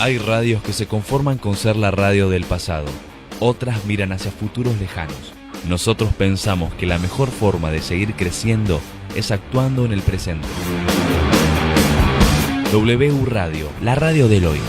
Hay radios que se conforman con ser la radio del pasado. Otras miran hacia futuros lejanos. Nosotros pensamos que la mejor forma de seguir creciendo es actuando en el presente. WU Radio, la radio del hoy.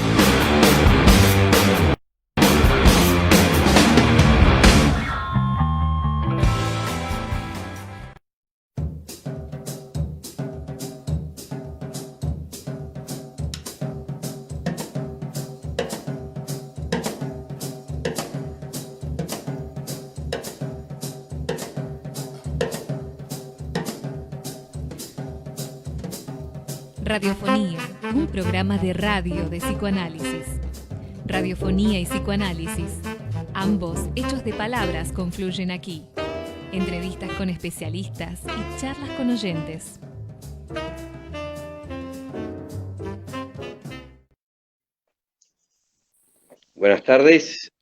Radiofonía, un programa de radio de psicoanálisis. Radiofonía y psicoanálisis, ambos hechos de palabras, confluyen aquí. Entrevistas con especialistas y charlas con oyentes. Buenas tardes.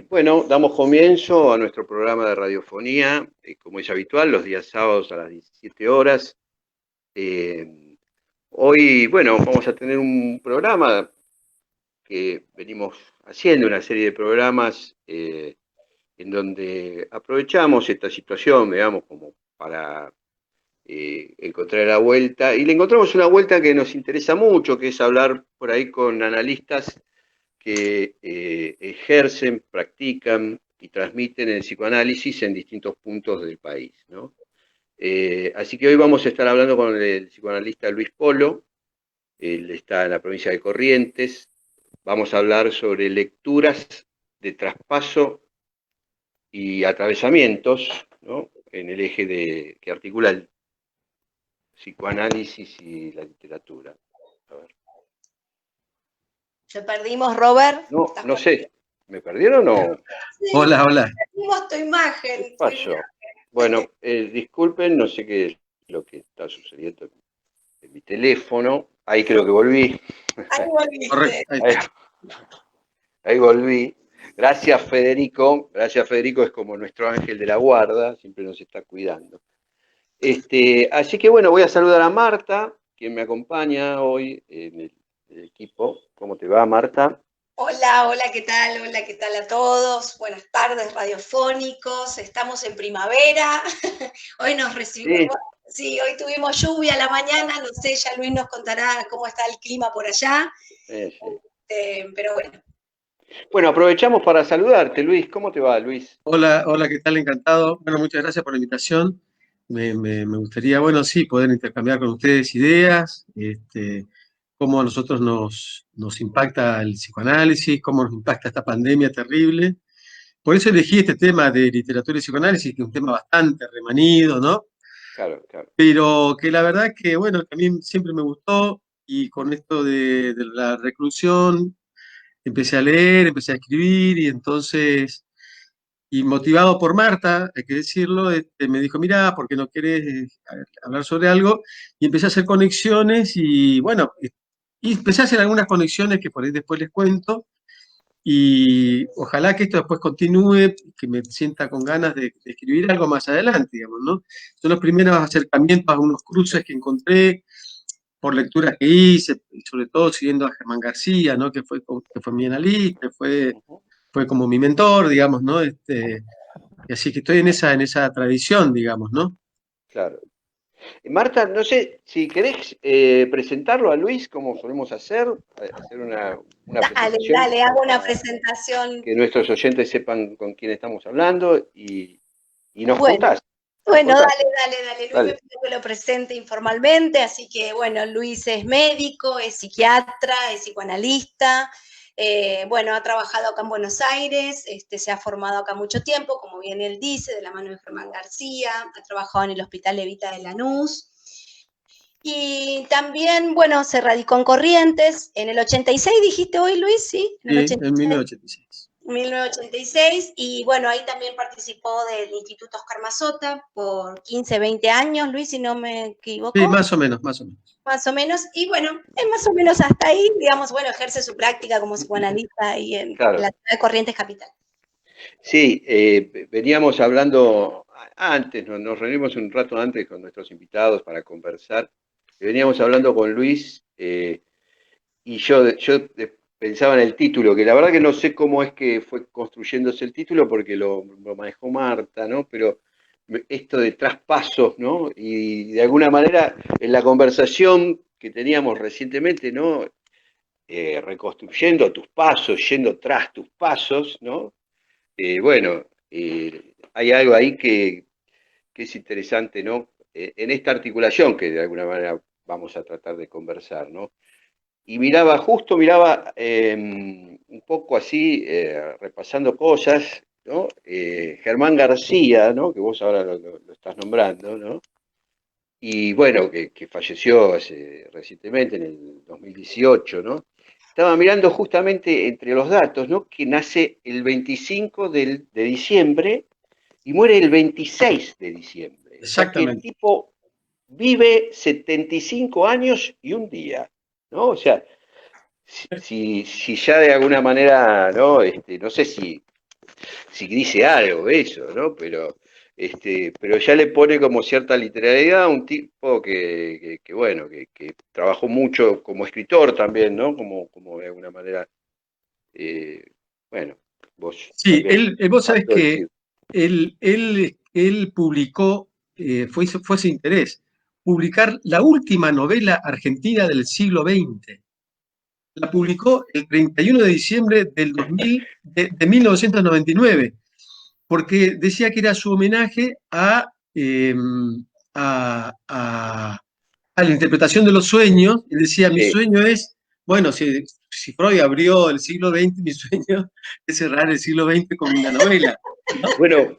Bueno, damos comienzo a nuestro programa de radiofonía, como es habitual, los días sábados a las 17 horas. Hoy, bueno, vamos a tener un programa que venimos haciendo, una serie de programas en donde aprovechamos esta situación, digamos, como para encontrar la vuelta. Y le encontramos una vuelta que nos interesa mucho, que es hablar por ahí con analistas que ejercen, practican y transmiten el psicoanálisis en distintos puntos del país, ¿no? Así que hoy vamos a estar hablando con el psicoanalista Luis Polo. Él está en la provincia de Corrientes. Vamos a hablar sobre lecturas de traspaso y atravesamientos, ¿no?, en el eje que articula el psicoanálisis y la literatura. A ver. ¿Te perdimos, Robert? No sé. ¿Me perdieron o...? Sí, Hola. perdimos tu imagen. ¿Qué pasó? Bueno, disculpen, no sé qué es lo que está sucediendo en mi teléfono. Ahí creo que volví. Ahí volviste. Correcto. Ahí volví. Gracias, Federico. Gracias, Federico, es como nuestro ángel de la guarda, siempre nos está cuidando. Así que bueno, voy a saludar a Marta, quien me acompaña hoy en el equipo. ¿Cómo te va, Marta? Hola, ¿qué tal? Hola, ¿qué tal a todos? Buenas tardes, radiofónicos. Estamos en primavera. Hoy nos recibimos. Sí, hoy tuvimos lluvia a la mañana. No sé, ya Luis nos contará cómo está el clima por allá. Sí. Pero bueno. Bueno, aprovechamos para saludarte, Luis. ¿Cómo te va, Luis? Hola, ¿qué tal? Encantado. Bueno, muchas gracias por la invitación. Me gustaría, bueno, sí, poder intercambiar con ustedes ideas, cómo a nosotros nos impacta el psicoanálisis, cómo nos impacta esta pandemia terrible. Por eso elegí este tema de literatura y psicoanálisis, que es un tema bastante remanido, ¿no? Claro. Pero que la verdad que, bueno, que a mí siempre me gustó, y con esto de la reclusión empecé a leer, empecé a escribir, y entonces... Y motivado por Marta, hay que decirlo, me dijo, mirá, ¿por qué no querés hablar sobre algo? Y empecé a hacer conexiones y bueno, y empecé a hacer algunas conexiones que por ahí después les cuento, y ojalá que esto después continúe, que me sienta con ganas de escribir algo más adelante, digamos, ¿no? Son los primeros acercamientos a unos cruces que encontré por lecturas que hice, y sobre todo siguiendo a Germán García, ¿no? Que fue mi analista, fue como mi mentor, digamos, ¿no? Y así que estoy en esa tradición, digamos, ¿no? Claro. Marta, no sé si querés presentarlo a Luis, como solemos hacer una presentación. Dale, hago una presentación. Que nuestros oyentes sepan con quién estamos hablando y nos Bueno. contás. Bueno, dale. Luis Dale. me pidió que lo presente informalmente, así que bueno, Luis es médico, es psiquiatra, es psicoanalista, bueno, ha trabajado acá en Buenos Aires, se ha formado acá mucho tiempo, como bien él dice, de la mano de Germán García, ha trabajado en el Hospital Evita de Lanús, y también, bueno, se radicó en Corrientes, en el 86, dijiste hoy, Luis, ¿sí? En 1986. 1986, y bueno, ahí también participó del Instituto Oscar Mazota por 15, 20 años, Luis, si no me equivoco. Sí, más o menos. Más o menos, y bueno, es más o menos hasta ahí, digamos, bueno, ejerce su práctica como psicoanalista ahí en la ciudad de Corrientes Capital. Sí, veníamos hablando antes, nos reunimos un rato antes con nuestros invitados para conversar, veníamos hablando con Luis, y yo pensaba en el título, que la verdad que no sé cómo es que fue construyéndose el título porque lo manejó Marta, ¿no? Pero esto de traspasos, ¿no? Y de alguna manera en la conversación que teníamos recientemente, ¿no? Reconstruyendo tus pasos, yendo tras tus pasos, ¿no? Bueno, hay algo ahí que es interesante, ¿no? En esta articulación que de alguna manera vamos a tratar de conversar, ¿no? Y justo miraba un poco así, repasando cosas, ¿no? Germán García, ¿no? Que vos ahora lo estás nombrando, ¿no? Y bueno, que falleció recientemente, en el 2018, ¿no? Estaba mirando justamente entre los datos, ¿no? Que nace el 25 de diciembre y muere el 26 de diciembre. O sea que el Exactamente. tipo vive 75 años y un día, ¿no? O sea, si ya de alguna manera, ¿no? No sé si dice algo de eso, ¿no? Pero ya le pone como cierta literalidad a un tipo que bueno, que trabajó mucho como escritor también, ¿no? Como de alguna manera, eh, bueno, vos Sí, también vos sabés faltó que decir. él publicó, fue su interés, publicar la última novela argentina del siglo XX. La publicó el 31 de diciembre del 2000, de 1999, porque decía que era su homenaje a, a- a la interpretación de los sueños. Él decía, mi Sí, sueño es, bueno, si Freud abrió el siglo XX, mi sueño es cerrar el siglo XX con una novela, ¿no? bueno,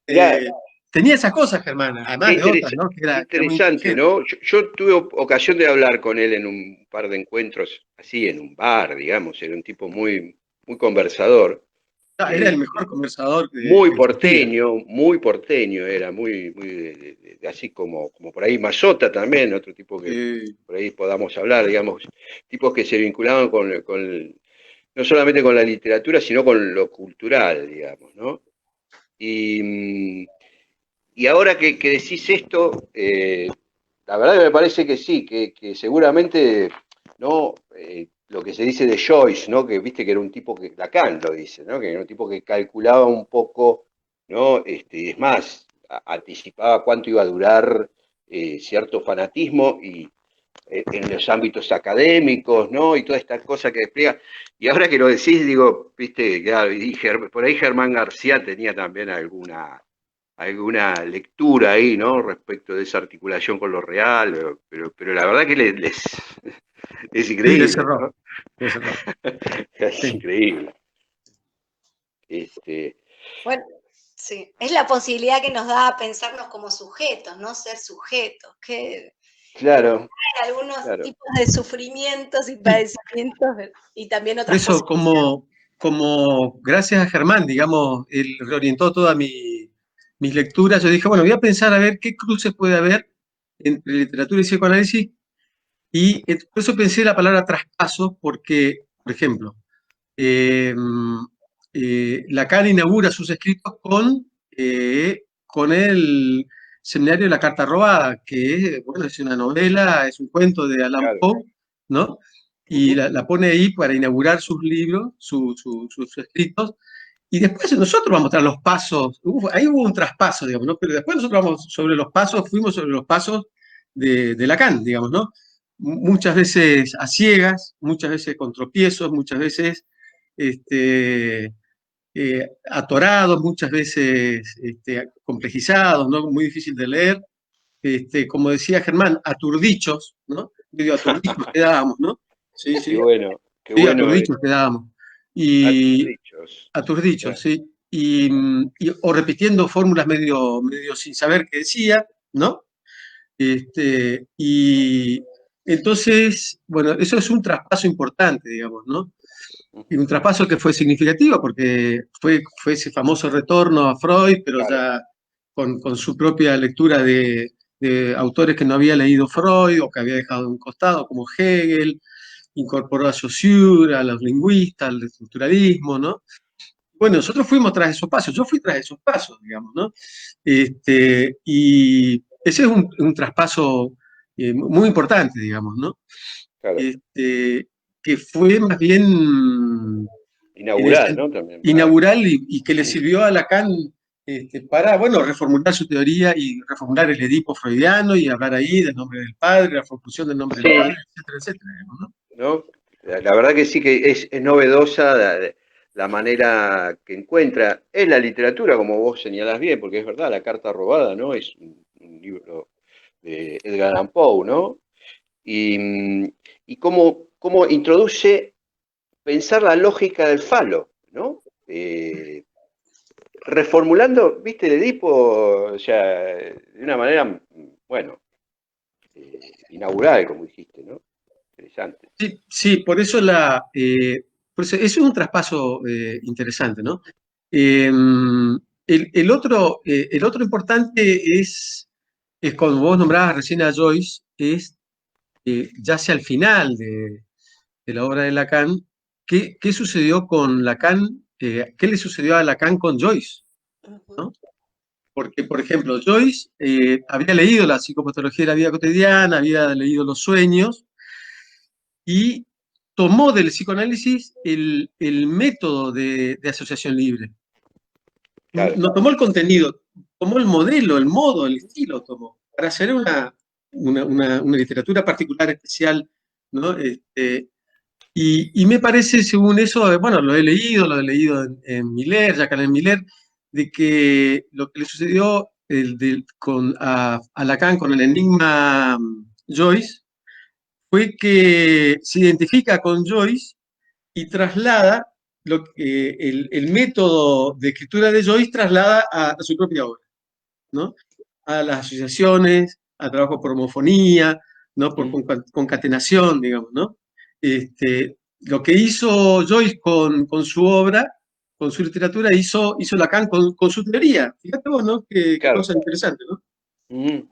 mirá, Este, tenía esas cosas, Germán, qué, además de otras, ¿no? Que era muy interesante, inteligente. ¿no? Yo tuve ocasión de hablar con él en un par de encuentros, así en un bar, digamos, era un tipo muy conversador. Ah, era el mejor Este, conversador que existía. muy porteño era, muy así como por ahí Mazota también, otro tipo que por ahí podamos hablar, digamos, tipos que se vinculaban no solamente con la literatura, sino con lo cultural, digamos, ¿no? Y, y ahora que decís esto, la verdad que me parece que sí, que seguramente, ¿no? Lo que se dice de Joyce, ¿no? Que viste que era un tipo que, Lacan lo dice, ¿no? Que era un tipo que calculaba un poco, ¿no? Y es más, anticipaba cuánto iba a durar cierto fanatismo y en los ámbitos académicos, ¿no? Y toda esta cosa que despliega. Y ahora que lo decís, digo, viste, claro, y por ahí Germán García tenía también alguna lectura ahí, ¿no? Respecto de esa articulación con lo real, pero la verdad que es Sí, le increíble, cerró, ¿no? le cerró. Es Sí. increíble. Este, Bueno, sí, es la posibilidad que nos da a pensarnos como sujetos, ¿no? Ser sujetos, que claro, hay algunos claro. tipos de sufrimientos y Sí, padecimientos y también por otras eso, posibilidades. como gracias a Germán, digamos, él reorientó todas mis lecturas, yo dije, bueno, voy a pensar a ver qué cruces puede haber entre literatura y psicoanálisis, y por eso pensé la palabra traspaso, porque, por ejemplo, eh, Lacan inaugura sus escritos con el seminario de la Carta Robada, que bueno, es una novela, es un cuento de Allan Claro. Poe, ¿no? Y Ujú. la pone ahí para inaugurar sus libros, sus escritos, y después nosotros vamos a mostrar los pasos, ahí hubo un traspaso, digamos, ¿no? Pero después nosotros vamos sobre los pasos, fuimos sobre los pasos de Lacan, digamos, ¿no? Muchas veces a ciegas, muchas veces con tropiezos, muchas veces este, atorados, muchas veces complejizados, ¿no? Muy difícil de leer. Como decía Germán, aturdichos, ¿no? Medio aturdichos quedábamos, ¿no? Sí, sí, Qué sí, bueno aturdichos quedábamos. Y dichos. aturdichos, Claro. sí. O repitiendo fórmulas medio sin saber qué decía, ¿no? Y entonces, bueno, eso es un traspaso importante, digamos, ¿no? Y Ujú. un traspaso que fue significativo porque fue ese famoso retorno a Freud, pero Claro, ya con su propia lectura de autores que no había leído Freud o que había dejado a un costado, como Hegel, incorporó a Saussure, a los lingüistas, al estructuralismo, ¿no? Bueno, nosotros fuimos tras esos pasos, yo fui tras esos pasos, digamos, ¿no? Y ese es un traspaso muy importante, digamos, ¿no? claro. Este, que fue más bien Inaugural, ¿no? También. inaugural y que le sirvió a Lacan para, bueno, reformular su teoría y reformular el Edipo freudiano y hablar ahí del nombre del padre, la formación del nombre Sí, del padre, etcétera, ¿no? ¿no? La verdad que sí que es novedosa la manera que encuentra en la literatura, como vos señalás bien, porque es verdad, La carta robada, ¿no? Es un libro de Edgar Allan Poe, ¿no? Y cómo introduce pensar la lógica del falo, ¿no? Reformulando, viste, el Edipo, o sea, de una manera, bueno, inaugural, como dijiste, ¿no? Interesante. Sí, sí, por eso es un traspaso interesante, ¿no? El otro importante es cuando vos nombrabas recién a Joyce, ya hacia el final de la obra de Lacan, ¿qué sucedió con Lacan? ¿Qué le sucedió a Lacan con Joyce? ¿No? Porque, por ejemplo, Joyce había leído la psicopatología de la vida cotidiana, había leído los sueños y tomó del psicoanálisis el método de asociación libre. Claro. No tomó el contenido, tomó el modelo, el modo, el estilo, tomó, para hacer una literatura particular, especial, ¿no? Y me parece, según eso, bueno, lo he leído en Miller, Jacques Miller, de que lo que le sucedió a Lacan con el enigma Joyce fue que se identifica con Joyce y traslada el método de escritura de Joyce traslada a su propia obra, ¿no? A las asociaciones, a trabajo por homofonía, ¿no? Por concatenación, digamos, ¿no? Lo que hizo Joyce con su obra, con su literatura, hizo Lacan con su teoría. Fíjate vos, ¿no? Qué Claro. cosa interesante, ¿no? Mm.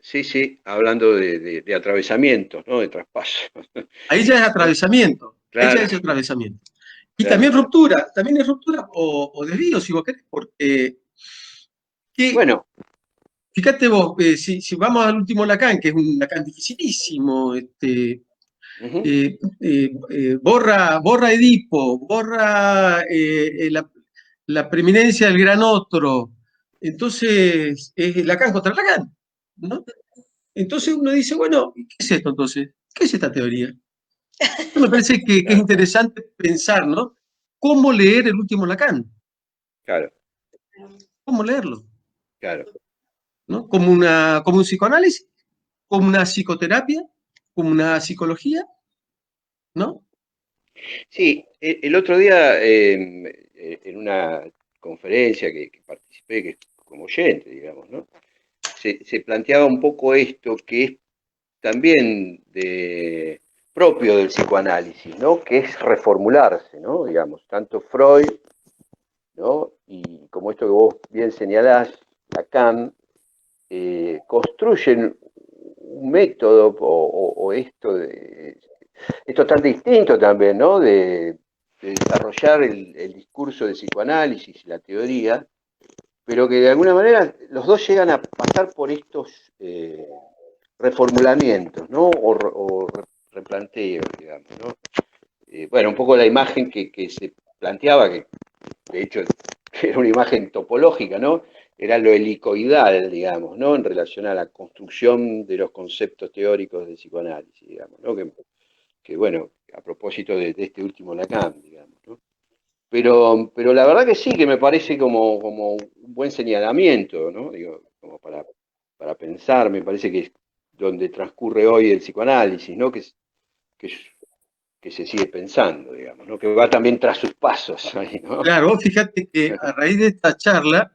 Sí, sí, hablando de atravesamientos, ¿no? De traspasos. Ahí ya es ¿No? atravesamiento, ahí ya Claro, es atravesamiento. Y claro, claro. también es ruptura o desvío, si vos querés, porque que, Bueno, fíjate vos, si vamos al último Lacan, que es un Lacan dificilísimo, ujú, borra Edipo, borra la preeminencia del gran otro, entonces es Lacan contra Lacan, ¿no? Entonces uno dice, bueno, ¿qué es esto entonces? ¿Qué es esta teoría? Me parece que es claro, interesante pensar, ¿no? ¿Cómo leer el último Lacan? claro, ¿Cómo leerlo? claro. ¿No? Como un psicoanálisis, como una psicoterapia, como una psicología, ¿no? Sí, el otro día en una conferencia que participé, que es como oyente, digamos, ¿no? Se planteaba un poco esto, que es también propio del psicoanálisis, ¿no? Que es reformularse, ¿no? Digamos, tanto Freud, ¿no? Y como esto que vos bien señalás, Lacan, construyen un método o esto tan distinto también, ¿no? De desarrollar el discurso de psicoanálisis y la teoría, pero que de alguna manera los dos llegan a pasar por estos reformulamientos, ¿no? O replanteos, digamos, ¿no? Bueno, un poco la imagen que se planteaba, que de hecho era una imagen topológica, ¿no? Era lo helicoidal, digamos, ¿no? En relación a la construcción de los conceptos teóricos del psicoanálisis, digamos, ¿no? Que bueno, a propósito de este último Lacan, digamos, ¿no? Pero la verdad que sí, que me parece como un buen señalamiento, ¿no? Digo, como para pensar, me parece que es donde transcurre hoy el psicoanálisis, ¿no? Que, que se sigue pensando, digamos, ¿no? Que va también tras sus pasos ahí, ¿no? Claro, fíjate que a raíz de esta charla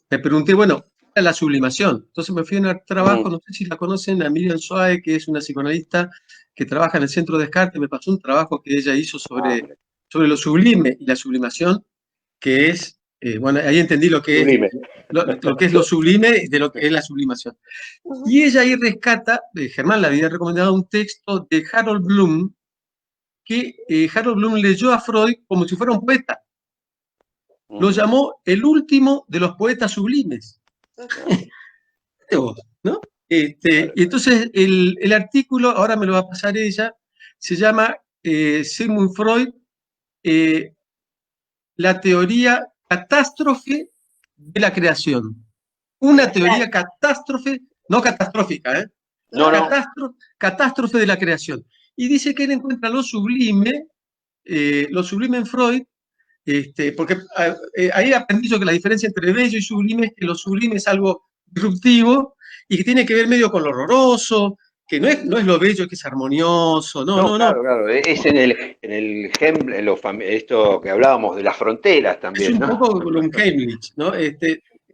me pregunté, bueno, ¿qué era la sublimación? Entonces me fui a un trabajo, Mm. no sé si la conocen, a Miriam Soae, que es una psicoanalista que trabaja en el Centro Descartes, me pasó un trabajo que ella hizo Ah, sobre, mira, sobre lo sublime y la sublimación, que es, bueno, ahí entendí sublime. lo que es lo sublime de lo que es la sublimación. Y ella ahí rescata, Germán le había recomendado un texto de Harold Bloom, que Harold Bloom leyó a Freud como si fuera un poeta. Lo Mm, llamó el último de los poetas sublimes. ah, ¿No? claro, Y entonces el artículo, ahora me lo va a pasar ella, se llama Sigmund Freud la teoría catástrofe de la creación. Una teoría catástrofe, no catastrófica, No, no, catástrofe de la creación. Y dice que él encuentra lo sublime en Freud, porque ahí aprendí yo que la diferencia entre bello y sublime es que lo sublime es algo disruptivo y que tiene que ver medio con lo horroroso, que no es lo bello que es armonioso, no, no. claro, es esto que hablábamos de las fronteras Es también, un ¿no? poco como un Heimlich, ¿no?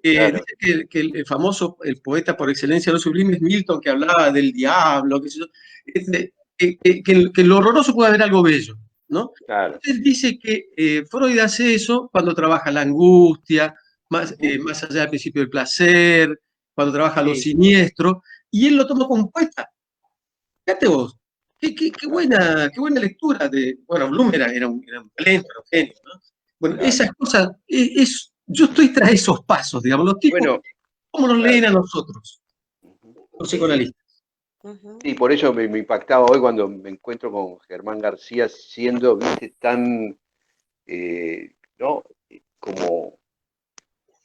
Claro, Dice que el famoso, el poeta por excelencia de lo sublime es Milton, que hablaba del diablo, qué sé yo, que en lo horroroso puede haber algo bello, ¿no? claro. Él dice que Freud hace eso cuando trabaja la angustia, más allá del principio del placer, cuando trabaja lo Sí, siniestro, y él lo toma como poeta. Fíjate vos, qué buena lectura de. Bueno, Bloom era un talento, era un genio, ¿no? Bueno, claro. esas cosas, yo estoy tras esos pasos, digamos, los tipos, Bueno, ¿cómo nos claro. leen a nosotros, los psicoanalistas? Sí, por eso me impactaba hoy cuando me encuentro con Germán García siendo, viste, tan, ¿no? Como,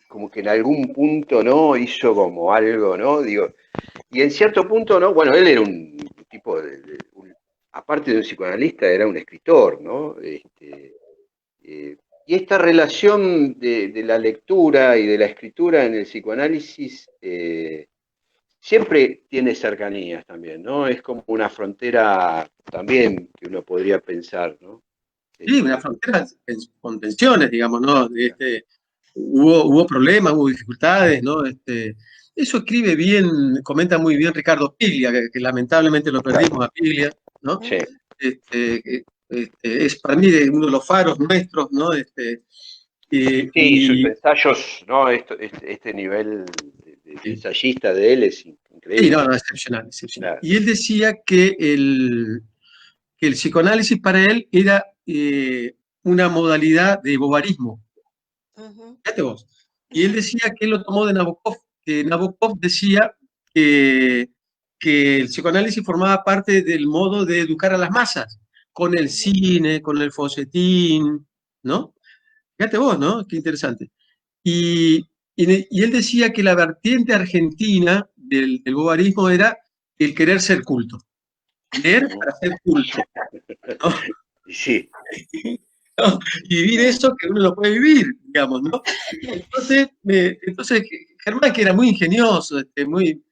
como que en algún punto, ¿no? Hizo como algo, ¿no? Digo, y en cierto punto, ¿no? Bueno, él era un tipo aparte de un psicoanalista, era un escritor, ¿no? Y esta relación de la lectura y de la escritura en el psicoanálisis siempre tiene cercanías también, ¿no? Es como una frontera también que uno podría pensar, ¿no? Sí, una Este, frontera con tensiones, digamos, ¿no? Hubo problemas, hubo dificultades, ¿no? Eso escribe bien, comenta muy bien Ricardo Piglia, que lamentablemente lo perdimos a Piglia, ¿no? sí, Es para mí uno de los faros nuestros, ¿no? sí, sus Y ensayos, ¿no? Este nivel de ensayista de él es sí, increíble. no, excepcional, excepcional. Claro. Y él decía que que el psicoanálisis para él era una modalidad de bobarismo. Fíjate vos. Y él decía que él lo tomó de Nabokov, que Nabokov decía que, que el psicoanálisis formaba parte del modo de educar a las masas, con el cine, con el folletín, ¿no? Fíjate vos, ¿no? Qué interesante. Y, y él decía que la vertiente argentina del bobarismo era el querer ser culto. Leer para ser culto, ¿no? Y sí, ¿No? Y vivir eso que uno lo puede vivir, digamos, ¿no? Entonces Germán, que era muy ingenioso, Germán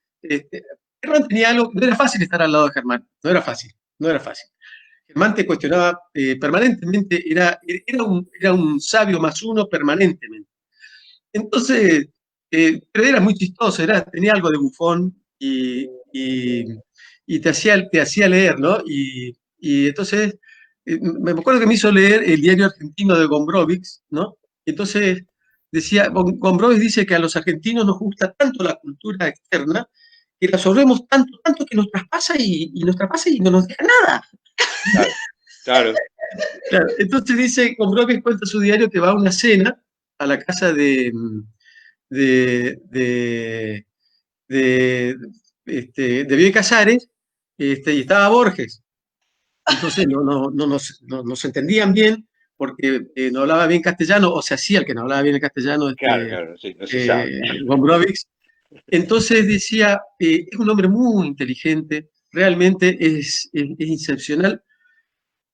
tenía algo, no era fácil estar al lado de Germán, no era fácil. Germán te cuestionaba permanentemente, era un sabio más uno permanentemente. Entonces, pero era muy chistoso, tenía algo de bufón y te hacía leer, ¿no? Y entonces, me acuerdo que me hizo leer el diario argentino de Gombrowicz, ¿no? Entonces, Gombrowicz dice que a los argentinos nos gusta tanto la cultura externa, que la absorbemos tanto, tanto que nos traspasa y no nos deja nada. claro, claro. Claro, entonces dice, Gombrowicz cuenta su diario que va a una cena a la casa de, de, de, de Bioy Casares, y estaba Borges. Entonces no se entendían bien porque no hablaba bien castellano, o se hacía el que no hablaba bien el castellano, Claro, claro, sí, no se sabe. Gombrowicz. Entonces decía, es un hombre muy inteligente, realmente es excepcional,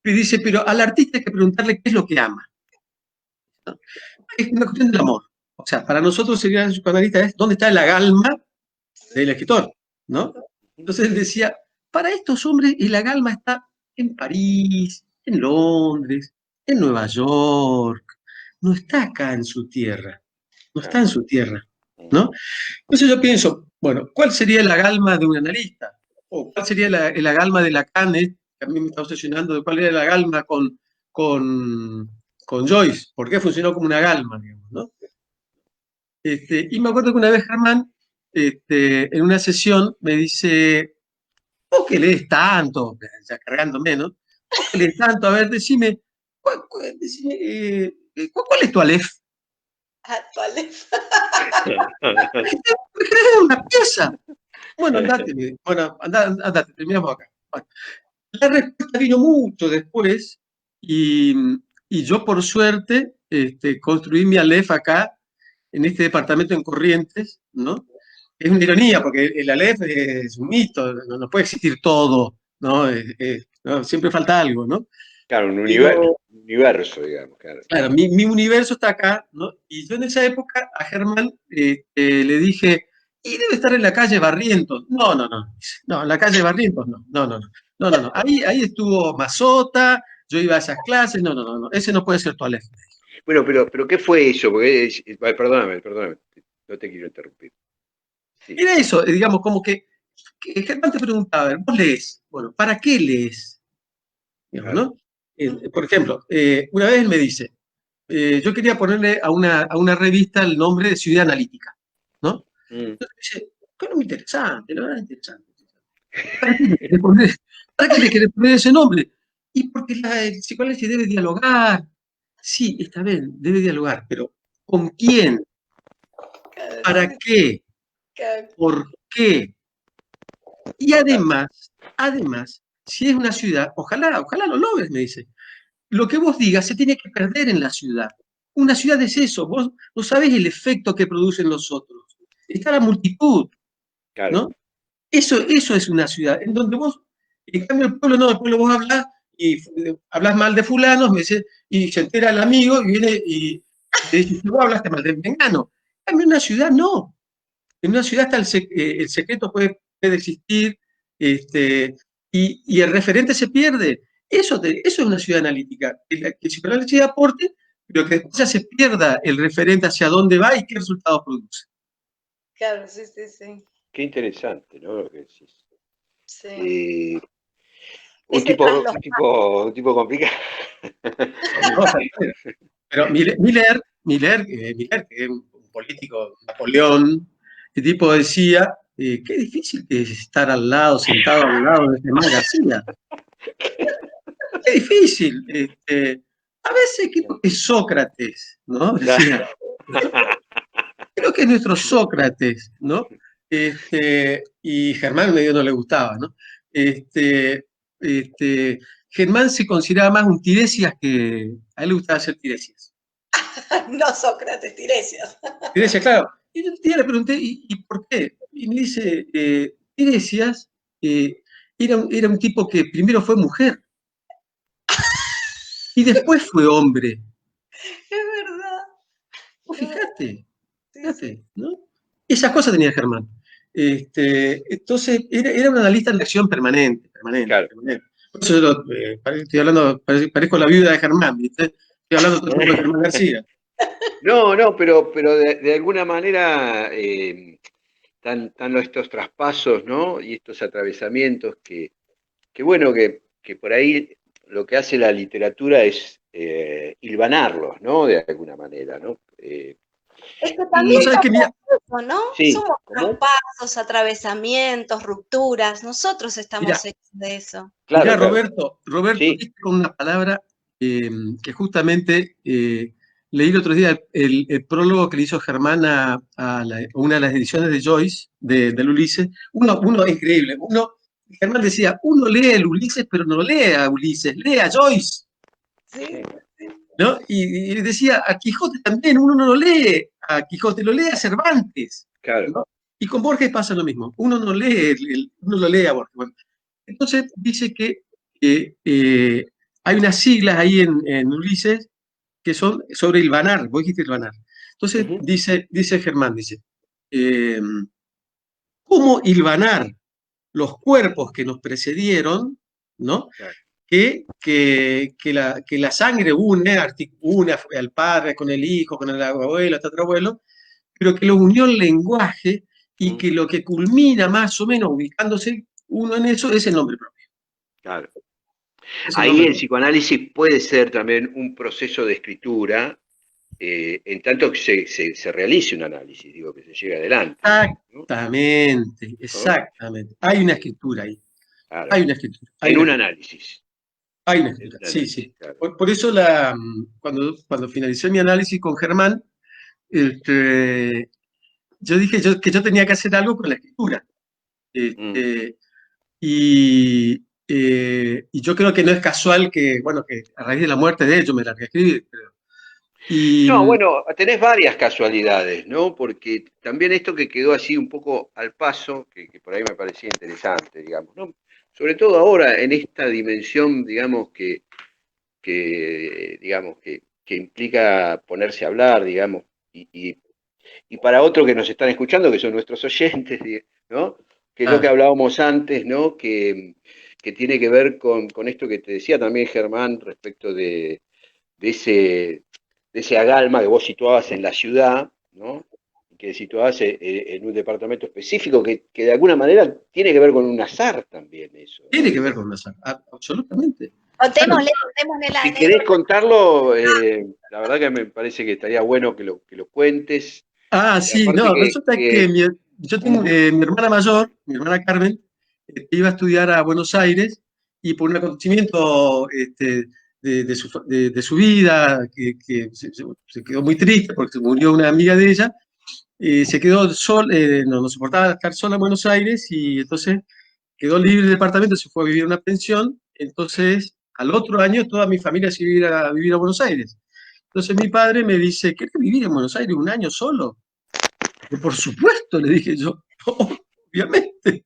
y dice, pero al artista hay que preguntarle qué es lo que ama, ¿no? Es una cuestión del amor. O sea, para nosotros sería el psicoanalista es dónde está la alma del escritor, ¿no? Entonces él decía, para estos hombres el agalma está en París, en Londres, en Nueva York, no está acá en su tierra, no está Claro. en su tierra, ¿no? Entonces yo pienso, bueno, ¿cuál sería el agalma de un analista? ¿O cuál sería el agalma de Lacan, que a mí me está obsesionando de cuál era el agalma con, con Joyce? ¿Por qué funcionó como un agalma, digamos, ¿no? Y me acuerdo que una vez Germán, en una sesión, me dice, vos que lees tanto, ya cargando menos, vos que lees tanto, a ver, decime, ¿cuál es tu Aleph? Actuales. Me querés dar una pieza. Bueno, andate, andate, terminamos acá. Bueno, La respuesta vino mucho después y, y yo por suerte construí mi Aleph acá, en este departamento en Corrientes, ¿no? Es una ironía porque el Aleph es un mito, no puede existir todo, ¿no? ¿No? Siempre falta algo, ¿no? Claro, Pero, un universo, digamos, claro. claro, mi universo está acá, ¿no? Y yo en esa época a Germán le dije, y debe estar en la calle Barrientos. No, no, no, no, en la calle Barrientos no, no, no, no, no, no, no. Ahí estuvo Mazota, yo iba a esas clases, no, no, no, no, ese no puede ser tu Aleph. Bueno, pero ¿qué fue eso? Porque perdóname, no te quiero interrumpir. Sí, Era eso, digamos, como que Germán te preguntaba, a ver, vos lees, bueno, ¿para qué lees? Digamos, claro. ¿no? Por ejemplo, una vez él me dice, yo quería ponerle a una revista el nombre de Ciudad Analítica, ¿no? Mm. Entonces dice, qué nombre interesante, la verdad interesante. ¿Para qué le querés poner, para qué le querés poner ese nombre? Y porque el psicoanálisis debe dialogar. Sí, está bien, debe dialogar, pero ¿con quién? ¿Para qué? ¿Por qué? Y Claro. además, si es una ciudad, ojalá lo logres, me dice. Lo que vos digas se tiene que perder en la ciudad. Una ciudad es eso, vos no sabés el efecto que producen los otros. Está la multitud, Claro. ¿no? Eso es una ciudad, en donde vos, en cambio el pueblo no, el pueblo vos hablás y hablas mal de fulanos, me dice, y se entera el amigo y viene y te dice, vos hablaste mal de Mengano. En cambio en una ciudad no. En una ciudad está el secreto puede existir, y el referente se pierde. Eso es una ciudad analítica, que el psicoanálisis aporte, pero que después ya se pierda el referente hacia dónde va y qué resultados produce. Claro, sí, sí, sí. Qué interesante, ¿no? Lo que decís. Sí. Eh, Ese tras los un tipo complicado. No, pero Miller, que es un político, Napoleón, el tipo decía, qué difícil que es estar al lado, sentado al lado de Germán García. Qué difícil. A veces creo que es Sócrates, ¿no? Decía, creo que es nuestro Sócrates, ¿no? Y Germán medio no le gustaba, ¿no? Este, Germán se consideraba más un Tiresias que a él le gustaba hacer Tiresias. no Sócrates, Tiresias. Tiresias, claro. Y yo un día le pregunté, ¿y por qué? Y me dice, Tiresias era un tipo que primero fue mujer y después fue hombre. Es verdad. Vos Es verdad. fijate, Sí, sí. fíjate, ¿no? Esas cosas tenía Germán. Entonces, era un analista en acción permanente, permanente, Claro. permanente. Por eso yo estoy hablando, parezco la viuda de Germán, ¿viste? Estoy hablando todo el tiempo de Germán García. No, pero de alguna manera están estos traspasos, ¿no? Y estos atravesamientos que bueno, que por ahí lo que hace la literatura es hilvanarlos, ¿no? De alguna manera, ¿no? Es que Vos también sabés que, somos mira, eso, ¿no? Sí, Somos ¿cómo? traspasos, atravesamientos, rupturas. Nosotros estamos mira, hechos de eso. Mirá, Claro, Roberto, sí. diste con una palabra que justamente leí el otro día el prólogo que le hizo Germán a una de las ediciones de Joyce, del Ulises. Uno es increíble. Germán decía, uno lee el Ulises, pero no lee a Ulises, lee a Joyce, Sí, ¿no? Y decía, a Quijote también, uno no lo lee a Quijote, lo lee a Cervantes, Claro. ¿no? Y con Borges pasa lo mismo, uno no lee, uno lo lee a Borges. Bueno, entonces dice que hay unas siglas ahí en Ulises que son sobre hilvanar, vos dijiste hilvanar. Entonces Ujú. dice Germán, dice, eh, ¿cómo hilvanar los cuerpos que nos precedieron, ¿no? Claro. Que la sangre une al padre con el hijo, con el abuelo, hasta otro abuelo, pero que lo unió el lenguaje y Mm, que lo que culmina más o menos ubicándose uno en eso es el nombre propio. claro. Es el Ahí nombre el propio. psicoanálisis puede ser también un proceso de escritura, en tanto que se realice un análisis, digo, que se llegue adelante, digamos, ¿no? Exactamente, ¿No? exactamente. Hay una Eh, escritura ahí. claro. Hay una escritura. Hay En una un escritura. análisis. Hay una En escritura. un Sí, análisis, sí. claro. Por eso cuando finalicé mi análisis con Germán, este, yo dije que yo tenía que hacer algo con la escritura. Mm, Este, y, y yo creo que no es casual que, bueno, que a raíz de la muerte de ellos me largué a escribir, creo. Y No, bueno, tenés varias casualidades, ¿no? Porque también esto que quedó así un poco al paso, que por ahí me parecía interesante, digamos, ¿no? Sobre todo ahora en esta dimensión, digamos, digamos, que implica ponerse a hablar, digamos, y para otros que nos están escuchando, que son nuestros oyentes, ¿no? Que es lo que ah, hablábamos antes, ¿no? Que tiene que ver con esto que te decía también Germán respecto de ese, de ese agalma que vos situabas en la ciudad, ¿no? Que situabas en un departamento específico que de alguna manera tiene que ver con un azar también eso, tiene ¿no? que ver con la salud, absolutamente. Claro. Contémosle la Si querés anécdota. contarlo, la verdad que me parece que estaría bueno que lo cuentes. Sí, Aparte no, resulta que yo tengo Ujú, mi hermana mayor, mi hermana Carmen, iba a estudiar a Buenos Aires y por un acontecimiento de su vida, que se quedó muy triste porque se murió una amiga de ella, se quedó no soportaba estar sola en Buenos Aires y entonces quedó libre el departamento, se fue a vivir a una pensión, entonces al otro año toda mi familia se iba a vivir a Buenos Aires. Entonces mi padre me dice, ¿querés vivir en Buenos Aires un año solo? Por supuesto, le dije yo, obviamente.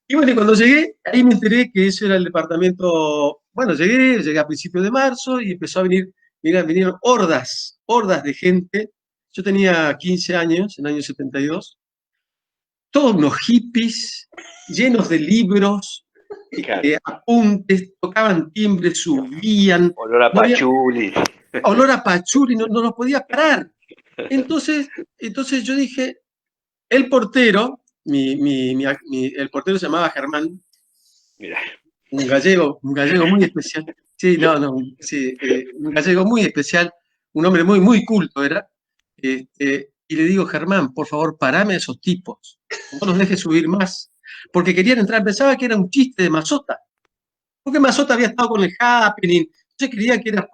Y bueno, y cuando llegué, ahí me enteré que ese era el departamento. Bueno, llegué a principios de marzo y empezó a venir, vinieron hordas de gente. Yo tenía 15 años, en el año 72, todos unos hippies, llenos de libros, claro, apuntes, tocaban timbre, subían, olor a no había pachuli. olor a pachuli, no los podía parar. Entonces yo dije, el portero, el portero se llamaba Germán, Mira, un gallego muy especial. Sí, no, no, sí, un gallego muy especial, un hombre muy, muy culto era. Y le digo, Germán, por favor, parame a esos tipos, no los dejes subir más, porque querían entrar, pensaba que era un chiste de Mazota, porque Mazota había estado con el Happening, yo creía que era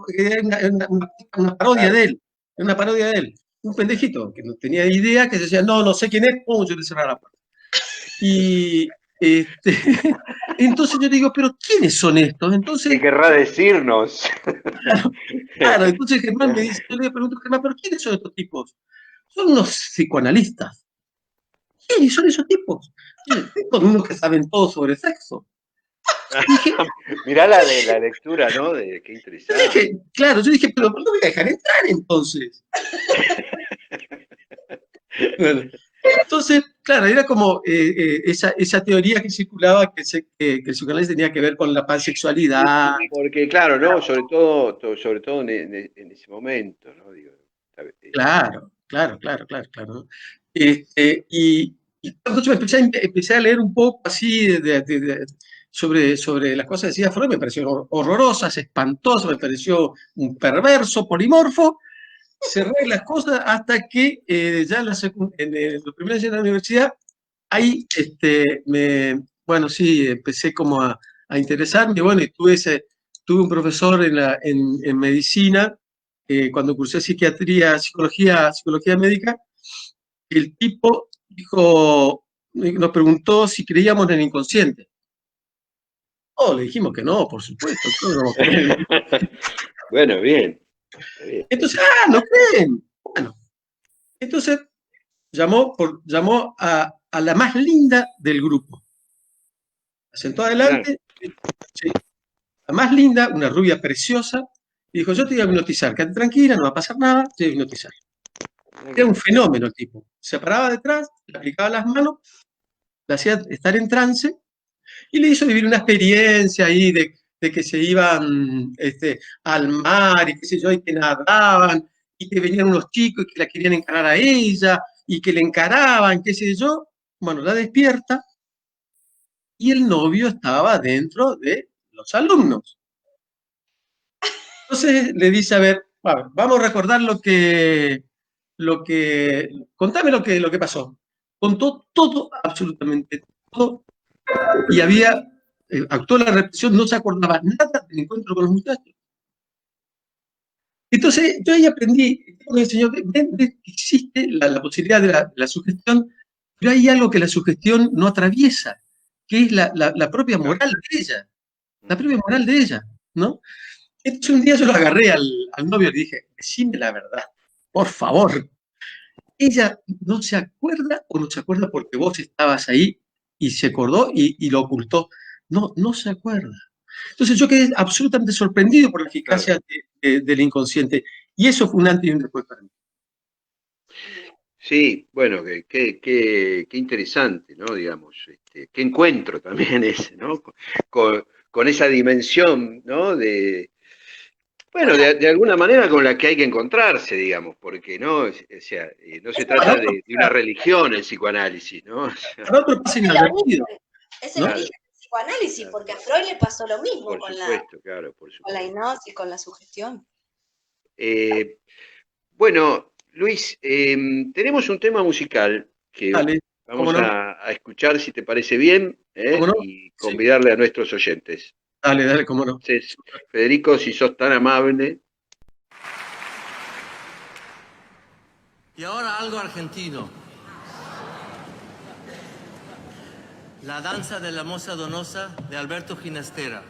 una parodia claro. de él, una parodia de él. Un pendejito que no tenía idea, que decía, no, no sé quién es, pum, yo le cerraba la puerta. Y entonces yo digo, pero ¿quiénes son estos? ¿Qué Entonces, querrá decirnos? claro, claro, entonces Germán me dice, yo le pregunto, Germán, pero ¿quiénes son estos tipos? Son unos psicoanalistas. ¿Quiénes son esos tipos? Son unos que saben todo sobre sexo. Y dije, Mirá la de la lectura, ¿no? Qué interesante. yo dije, pero ¿por qué me voy a dejar entrar entonces? Bueno, entonces, claro, era como esa teoría que circulaba que el psicoanálisis tenía que ver con la pansexualidad. Porque, claro, ¿no? Sobre todo en ese momento, ¿no? Digo, Claro, claro, claro, claro, claro, ¿no? Y entonces empecé a leer un poco así sobre las cosas que decía Freud, me parecieron horrorosas, espantosas, me pareció un perverso, polimorfo. Cerré las cosas hasta que ya en los primeros años de la universidad, ahí, bueno, sí, empecé como a interesarme, bueno, y tuve un profesor en medicina, cuando cursé psiquiatría, psicología médica, el tipo nos preguntó si creíamos en el inconsciente. Oh, le dijimos que no, por supuesto, ¿cómo no vamos a creer en el inconsciente? Bueno, bien, está bien. Entonces, ¿no creen? Bueno, entonces llamó a la más linda del grupo. La sentó Claro, adelante, ¿sí? La más linda, una rubia preciosa, y dijo, yo te voy a hipnotizar, quédate tranquila, no va a pasar nada, te voy a hipnotizar. Era un fenómeno el tipo. Se paraba detrás, le aplicaba las manos, le hacía estar en trance, y le hizo vivir una experiencia ahí de que se iban al mar, y qué sé yo, y que nadaban, y que venían unos chicos y que la querían encarar a ella, y que le encaraban, qué sé yo. Bueno, la despierta, y el novio estaba dentro de los alumnos. Entonces le dice, a ver, vamos a recordar contame lo que pasó. Contó todo, absolutamente todo, y actuó la represión, no se acordaba nada del encuentro con los muchachos. Entonces yo ahí aprendí, me enseñó que existe la posibilidad de la sugestión, pero hay algo que la sugestión no atraviesa, que es la propia moral de ella, la propia moral de ella, ¿no? Entonces un día yo lo agarré al novio y le dije, decime la verdad, por favor. ¿Ella no se acuerda o no se acuerda porque vos estabas ahí y se acordó y lo ocultó? No, no se acuerda. Entonces yo quedé absolutamente sorprendido por la eficacia del inconsciente. Y eso fue un antes y un después para mí. Sí, bueno, qué interesante, ¿no? Digamos, qué encuentro también ese, ¿no? Con esa dimensión, ¿no? Bueno, Bueno, de alguna manera con la que hay que encontrarse, digamos, porque no, o sea, no se Para trata otro, de una religión el psicoanálisis, ¿no? O sea, para otro pasa es el origen, inadvertido, es el ¿no? claro, origen del psicoanálisis, claro, porque a Freud le pasó lo mismo por con supuesto, claro, por con la supuesto. hipnosis, con la sugestión. Eh, bueno, Luis, tenemos un tema musical que Dale, cómo vamos no, a escuchar si te parece bien, cómo no. y Sí, convidarle a nuestros oyentes. dale, dale, cómo no. Entonces, Federico, si sos tan amable. Y ahora algo argentino. La danza de la moza donosa de Alberto Ginastera.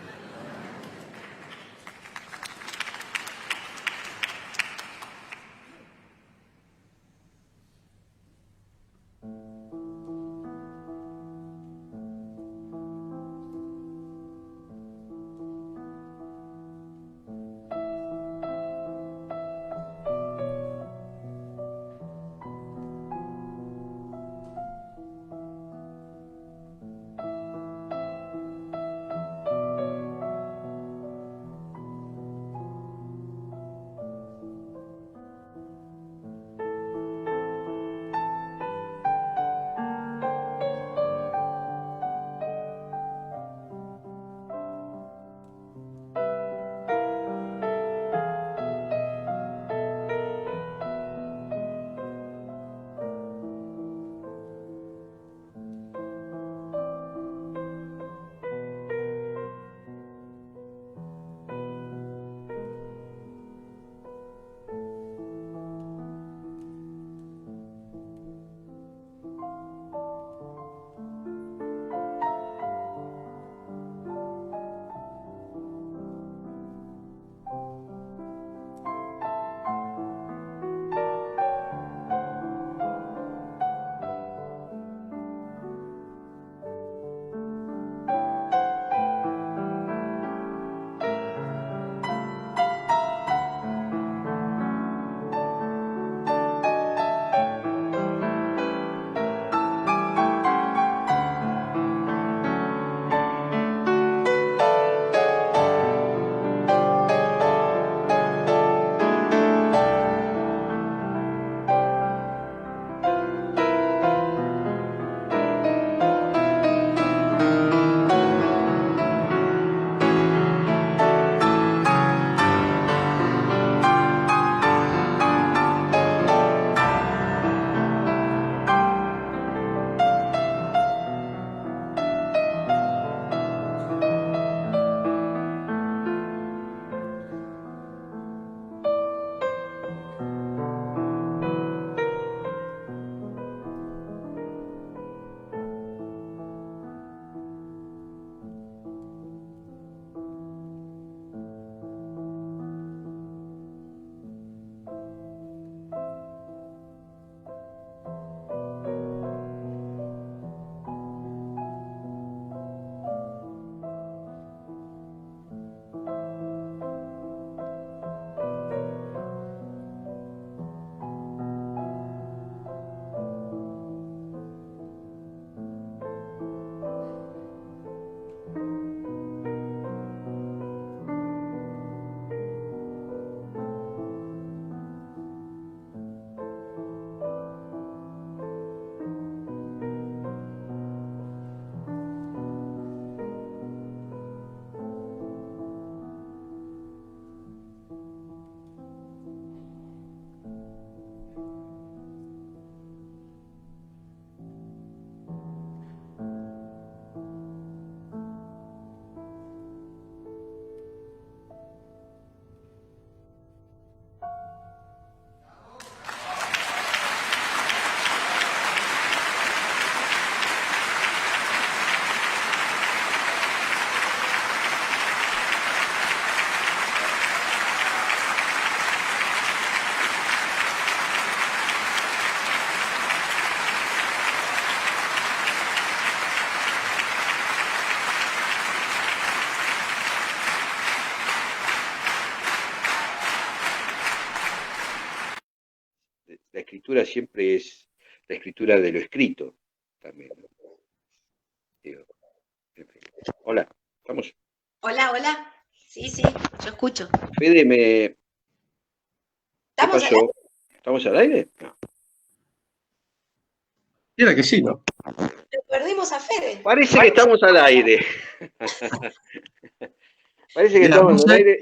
escritura siempre es la escritura de lo escrito también, ¿no? Digo, en fin. Hola, ¿estamos? Hola, hola. Sí, sí, yo escucho. Fede, ¿qué ¿Estamos al pasó? ¿Estamos al aire? No. Era que sí, ¿no? aire? Perdimos a Fede. Parece que estamos al aire. Parece que Mira, estamos al aire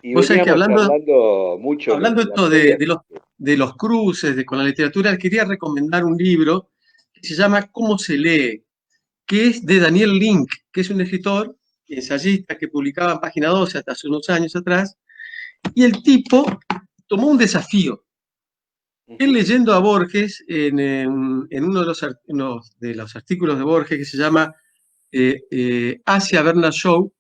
y vos sabés que veníamos charlando mucho hablando la esto previa. de los cruces con la literatura, quería recomendar un libro que se llama ¿Cómo se lee?, que es de Daniel Link, que es un escritor, ensayista, que publicaba en Página 12 hasta hace unos años atrás, y el tipo tomó un desafío. Él leyendo a Borges en uno de los artículos de Borges que se llama Asia Berna Show,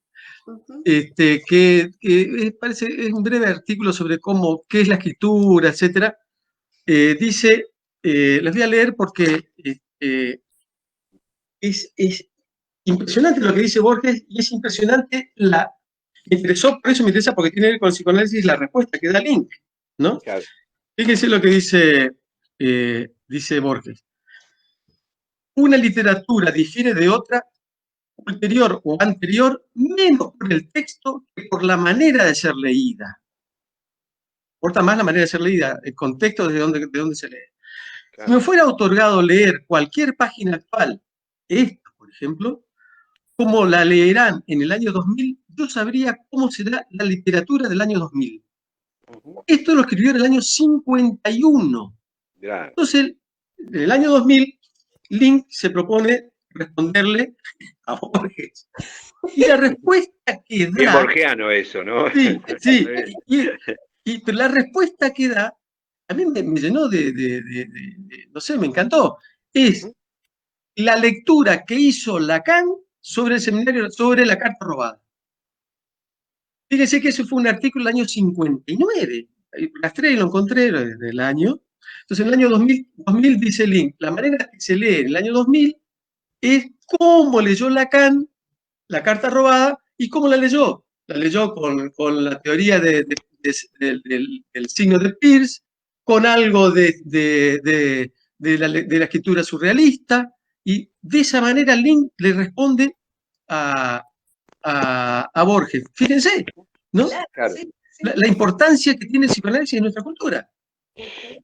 parece es un breve artículo sobre qué es la escritura, etc. Dice, les voy a leer porque es impresionante lo que dice Borges y es impresionante me interesó, por eso me interesa, porque tiene que ver con el psicoanálisis la respuesta que da Link, ¿no? Claro. Fíjense lo que dice Borges. Una literatura difiere de otra ulterior o anterior menos por el texto que por la manera de ser leída. Importa más la manera de ser leída, el contexto de dónde se lee. Claro. Si me fuera otorgado leer cualquier página actual, esta, por ejemplo, como la leerán en el año 2000, yo sabría cómo será la literatura del año 2000. Esto lo escribió en el año 51. Claro. Entonces, en el año 2000, Link se propone responderle a Borges. Y la respuesta que da... Bien borgiano eso, ¿no? Sí, sí. Pero la respuesta que da, a mí me llenó no sé, me encantó. Es la lectura que hizo Lacan sobre el seminario, sobre la carta robada. Fíjense que ese fue un artículo del año 59. Rastré y lo encontré del año. Entonces, en el año 2000 dice Link, la manera que se lee en el año 2000 es cómo leyó Lacan la carta robada y cómo la leyó. La leyó con la teoría del signo de Peirce, con algo de la escritura surrealista, y de esa manera Link le responde a Borges. Fíjense, ¿no? Claro. Sí, sí. La importancia que tiene el psicoanálisis en nuestra cultura.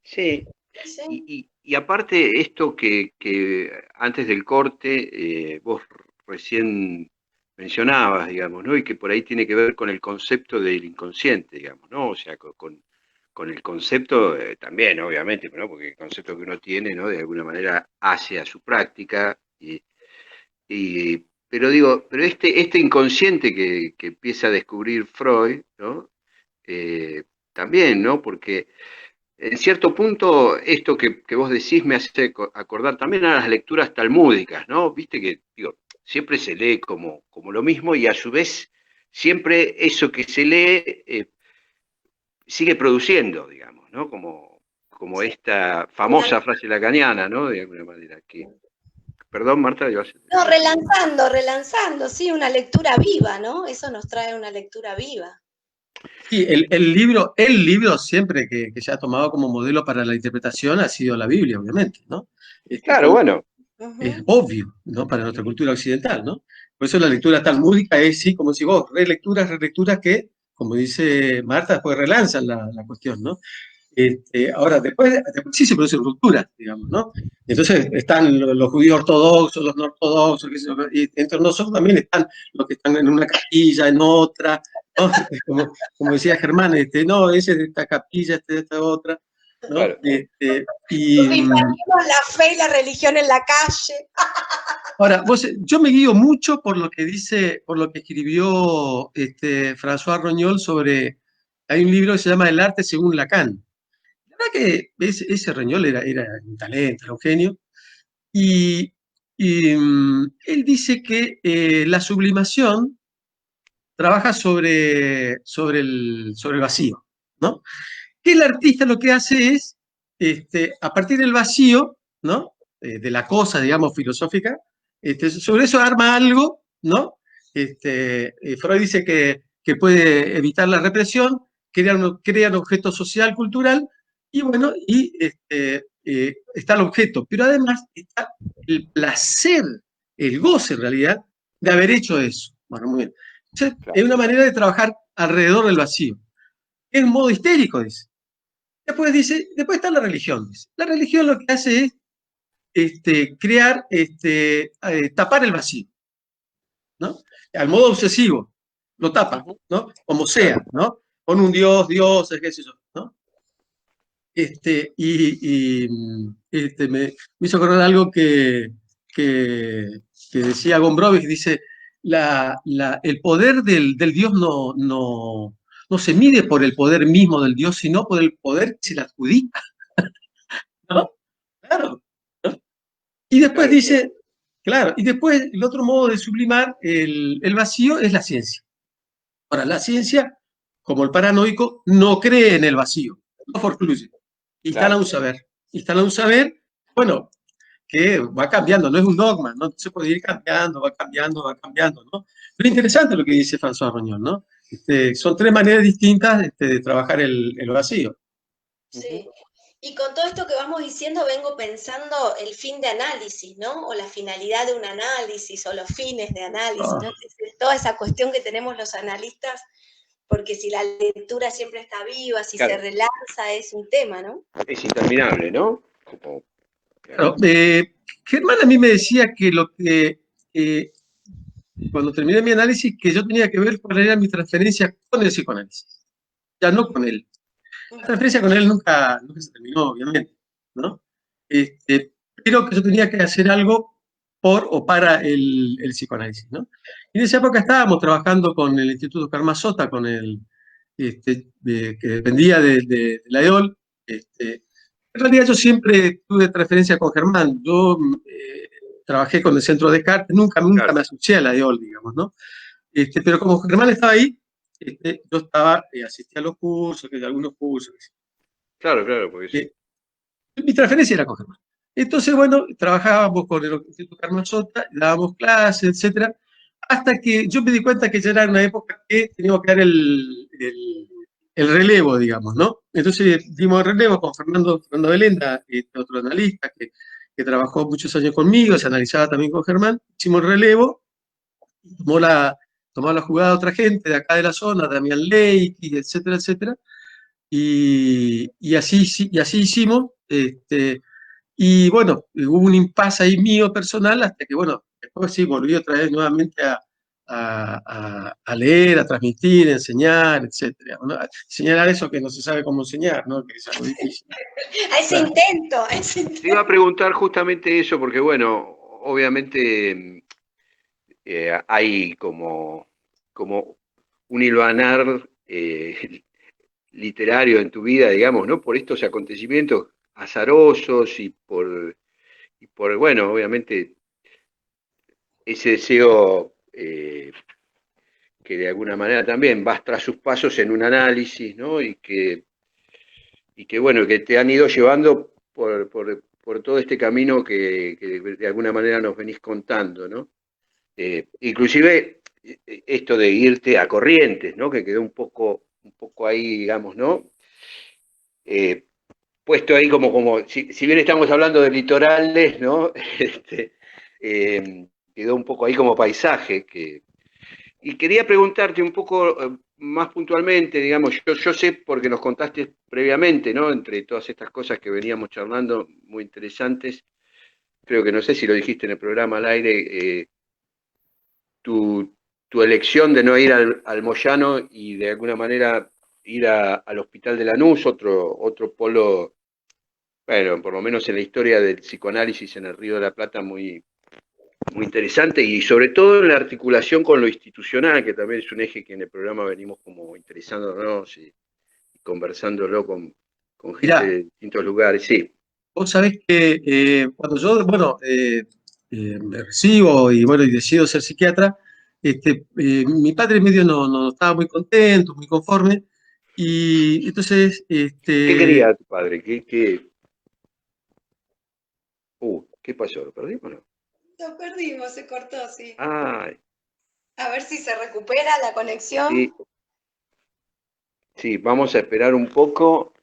Sí. Sí. Y aparte, esto que antes del corte vos recién mencionabas, digamos, ¿no? Y que por ahí tiene que ver con el concepto del inconsciente, digamos, ¿no? O sea, con el concepto también, obviamente, ¿no? Porque el concepto que uno tiene, ¿no? De alguna manera hace a su práctica. Pero digo, pero este inconsciente que empieza a descubrir Freud, ¿no? También, ¿no? Porque en cierto punto, esto que vos decís me hace acordar también a las lecturas talmúdicas, ¿no? Viste que, digo, siempre se lee como lo mismo y a su vez siempre eso que se lee sigue produciendo, digamos, ¿no? Como esta famosa frase lacaniana, ¿no? De alguna manera. Perdón, Marta, No, relanzando, sí, una lectura viva, ¿no? Eso nos trae una lectura viva. Sí, el libro siempre que se ha tomado como modelo para la interpretación ha sido la Biblia, obviamente, ¿no? Claro, bueno. Es obvio, ¿no? Para nuestra cultura occidental, ¿no? Por eso la lectura talmúdica es, sí, como si vos, relecturas que, como dice Marta, después relanzan la cuestión, ¿no? Ahora, después sí se producen rupturas, digamos, ¿no? Entonces están los judíos ortodoxos, los no ortodoxos, y entre nosotros también están los que están en una capilla, en otra, ¿no? Como decía Germán, no, ese es de esta capilla, este de esta otra, ¿no? Claro. Impartimos la fe y la religión en la calle. Ahora, yo me guío mucho por lo que escribió François Rognol hay un libro que se llama El arte según Lacan. La verdad que ese Rognol era un talento, era un genio, y él dice que la sublimación trabaja sobre el vacío, ¿no? Que el artista lo que hace es, a partir del vacío, ¿no? De la cosa, digamos, filosófica, sobre eso arma algo, ¿no? Freud dice que puede evitar la represión, crea un objeto social, cultural, Y bueno, está el objeto, pero además está el placer, el goce en realidad, de haber hecho eso. Bueno, muy bien. Entonces, Claro. es una manera de trabajar alrededor del vacío. Es un modo histérico, dice. Después está la religión, dice. La religión lo que hace es crear, tapar el vacío, ¿no? Al modo obsesivo, lo tapa, Ujú. ¿no? Como Claro. sea, ¿no? Con un Dios, dioses, qué sé yo, ¿no? Me hizo acordar algo que decía Gombrowicz, dice, el poder del Dios no se mide por el poder mismo del Dios, sino por el poder que se le adjudica, ¿no? Claro, ¿no? Y después Claro, claro. dice, claro, y después el otro modo de sublimar el vacío es la ciencia. Ahora, la ciencia, como el paranoico, no cree en el vacío, no forcluye. Instala Claro. un saber. Instala un saber, bueno, que va cambiando, no es un dogma, no se puede ir cambiando, va cambiando, ¿no? Pero interesante lo que dice François Roñón, ¿no? Son tres maneras distintas de trabajar el vacío. Ujú. Sí. Y con todo esto que vamos diciendo, vengo pensando el fin de análisis, ¿no? O la finalidad de un análisis, o los fines de análisis, ¿no? Ah, Es toda esa cuestión que tenemos los analistas, porque si la lectura siempre está viva, si se Claro. relanza, es un tema, ¿no? Es interminable, ¿no? Como, claro. claro, Germán a mí me decía que eh, cuando terminé mi análisis, que yo tenía que ver cuál era mi transferencia con el psicoanálisis, ya no con él. La transferencia con él nunca se terminó, obviamente, ¿no? Pero que yo tenía que hacer algo por o para el psicoanálisis, ¿no? Y en esa época estábamos trabajando con el Instituto Karma Sota, que dependía de la EOL. En realidad yo siempre tuve transferencia con Germán. Yo trabajé con el Centro Descartes, nunca Claro, me asocié a la EOL, digamos, ¿no? Pero como Germán estaba ahí, yo asistía a los cursos, algunos cursos. claro, claro, porque sí. Eh, Mi transferencia era con Germán. Entonces, bueno, trabajábamos con el Instituto Carmen Sota, dábamos clases, etcétera, hasta que yo me di cuenta que ya era una época que teníamos que dar el relevo, digamos, ¿no? Entonces dimos el relevo con Fernando Belenda, otro analista que trabajó muchos años conmigo, se analizaba también con Germán, hicimos el relevo, tomó la jugada otra gente de acá de la zona, Damián Leikis, etcétera, etcétera, y así hicimos. Y bueno, hubo un impasse ahí mío personal hasta que, bueno, después sí volví otra vez nuevamente a leer, a transmitir, a enseñar, etcétera, ¿no? A señalar eso que no se sabe cómo enseñar, ¿no? Que es algo difícil. A ese Claro. intento, a ese Te iba a intento. preguntar justamente eso, porque bueno, obviamente hay como un hilvanar literario en tu vida, digamos, ¿no? Por estos acontecimientos azarosos y por bueno, obviamente ese deseo que de alguna manera también vas tras sus pasos en un análisis, ¿no? Y que bueno, que te han ido llevando por todo este camino que de alguna manera nos venís contando, ¿no? Inclusive esto de irte a Corrientes, ¿no? Que quedó un poco ahí, digamos, ¿no? Eh, puesto ahí como si bien estamos hablando de litorales, ¿no? Quedó un poco ahí como paisaje. Y quería preguntarte un poco más puntualmente, digamos, yo sé porque nos contaste previamente, ¿no? Entre todas estas cosas que veníamos charlando, muy interesantes, creo que no sé si lo dijiste en el programa al aire, tu elección de no ir al Moyano y de alguna manera ir al Hospital de Lanús, otro polo, bueno, por lo menos en la historia del psicoanálisis en el Río de la Plata, muy interesante y sobre todo en la articulación con lo institucional, que también es un eje que en el programa venimos como interesándonos y conversándolo con gente Mirá, de distintos lugares. Sí, vos sabés que cuando yo, bueno, me recibo y bueno, y decido ser psiquiatra, mi padre medio no estaba muy contento, muy conforme, y entonces, ¿qué quería tu padre? ¿Qué pasó? ¿Lo perdimos o no? Lo perdimos, se cortó, sí. Ay, A ver si se recupera la conexión. sí, sí, vamos a esperar un poco.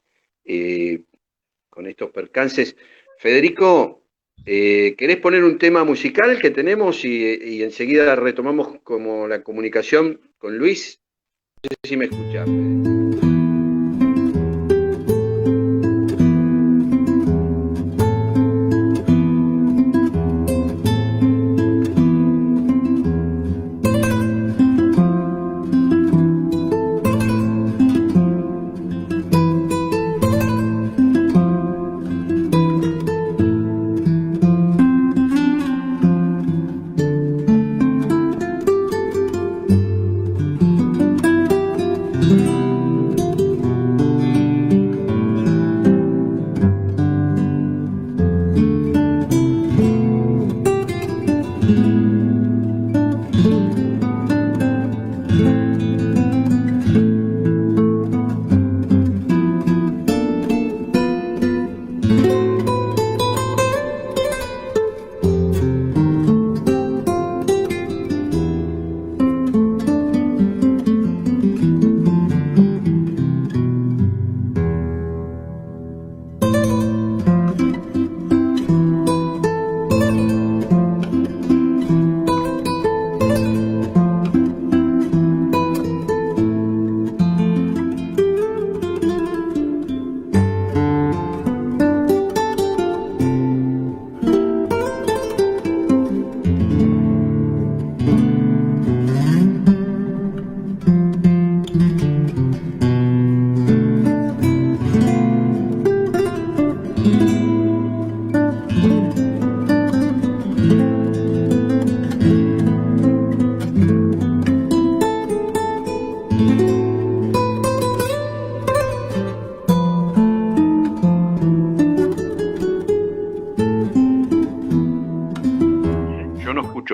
con estos percances. Federico, ¿querés poner un tema musical que tenemos y enseguida retomamos como la comunicación con Luis? No sé si me escuchás, Federico.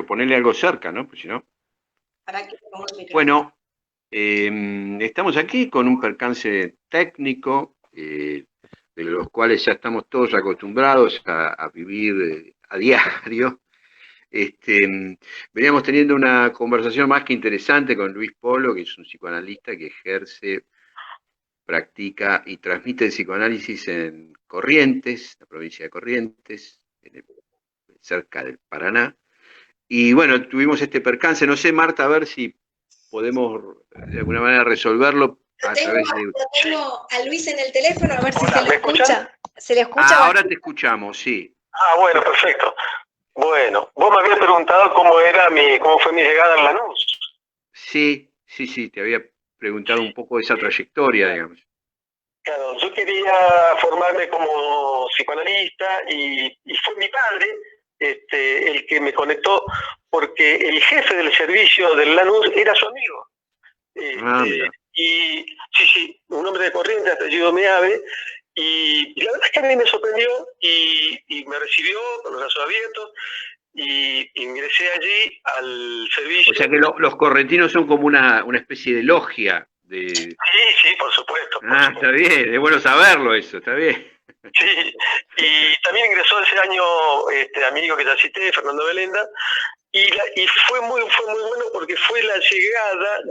Ponerle algo cerca, ¿no? Pues si no. Bueno, estamos aquí con un percance técnico, de los cuales ya estamos todos acostumbrados a vivir a diario. Veníamos teniendo una conversación más que interesante con Luis Polo, que es un psicoanalista que ejerce, practica y transmite el psicoanálisis en Corrientes, la provincia de Corrientes, cerca del Paraná. Y bueno, tuvimos este percance. No sé, Marta, a ver si podemos de alguna manera resolverlo a través de... Tengo a Luis en el teléfono, a ver si se le escucha. ¿Se le escucha? Ahora te escuchamos, sí. Bueno, perfecto. Bueno, vos me habías preguntado cómo fue mi llegada a Lanús. Sí, te había preguntado un poco de esa trayectoria, digamos. Claro, yo quería formarme como psicoanalista y fue mi padre el que me conectó, porque el jefe del servicio del Lanús era su amigo. Y sí, un hombre de Corrientes, apellido Meave, y la verdad es que a mí me sorprendió y me recibió con los brazos abiertos y ingresé allí al servicio. O sea que los correntinos son como una especie de logia. Sí, por supuesto. Está bien, es bueno saberlo eso, está bien. Sí, y también ingresó ese año amigo que ya cité, Fernando Belenda, y fue muy bueno porque fue la llegada